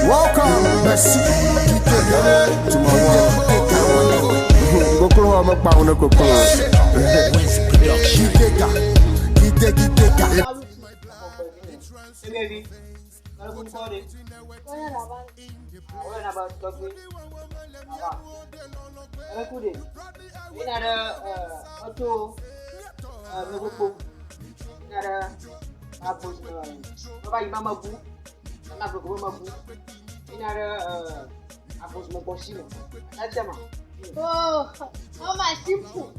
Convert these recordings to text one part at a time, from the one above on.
Welcome, merci. To my world. Kokoro ama pa una kokoro. Kiteka. Oh, mama, simple.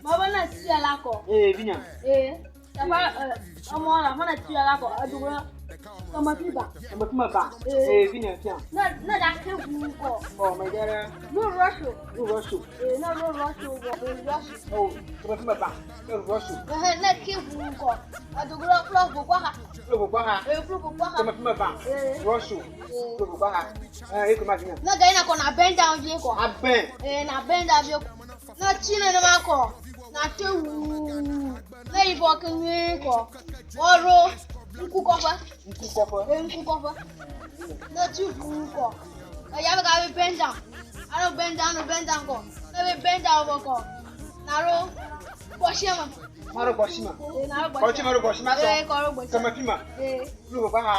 Mama na ti alako. Vinya. Taba omo la mana ti alako aduro. Kama fiba. Kama ba. Vinya tia. Na da ke gu ko. Oh my god. No rush. No rush. No rush go rush. Oh, kama ba. No rush. Na ke gu ko. Aduro flow go kwa ha. Flow go kwa ha. Flow go kwa ha. Kama ba. Rush. Flow go kwa ha. Kama vinya. Na ga ina ko na bend down vie ko. Aben. Na bend down vie ko. Na chine na ma ko. Na tewu na ibo kenwe ko oro nkukofa na tufu ko ya be ka be benda aro benda ko na be benda ko na ro boshima Maro boshima na ro boshima so kama pima lu ba ha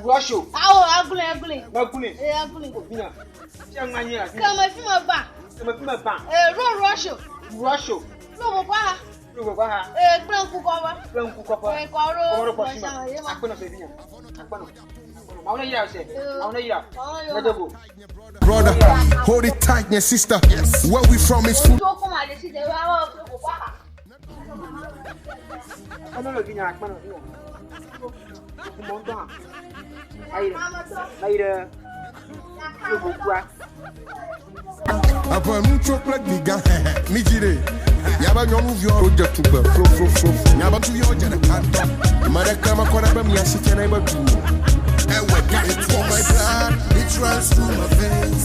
rusho awo agule agule bina tia nganyira kama pima ba ro rusho Lugo kwa ha. Plan kukoba. Koro boshima. Akpono se binya. Akpono. Mauna yira se. Mauna yira. Na dogo. Brother, hold it tight, yeah, sister. Where we from is food. Lugo kuma de si de wa lugo kwa ha. Akpono lo binya, akpono. Kumonta. Aire. Lugo kwa. Après nous chocolate biga mi jire yaba nyomu vyo oje tuba fro yaba tu yo je kanto mara kama kora ba mi asike na iba tu ewe got it for my blood it runs through my veins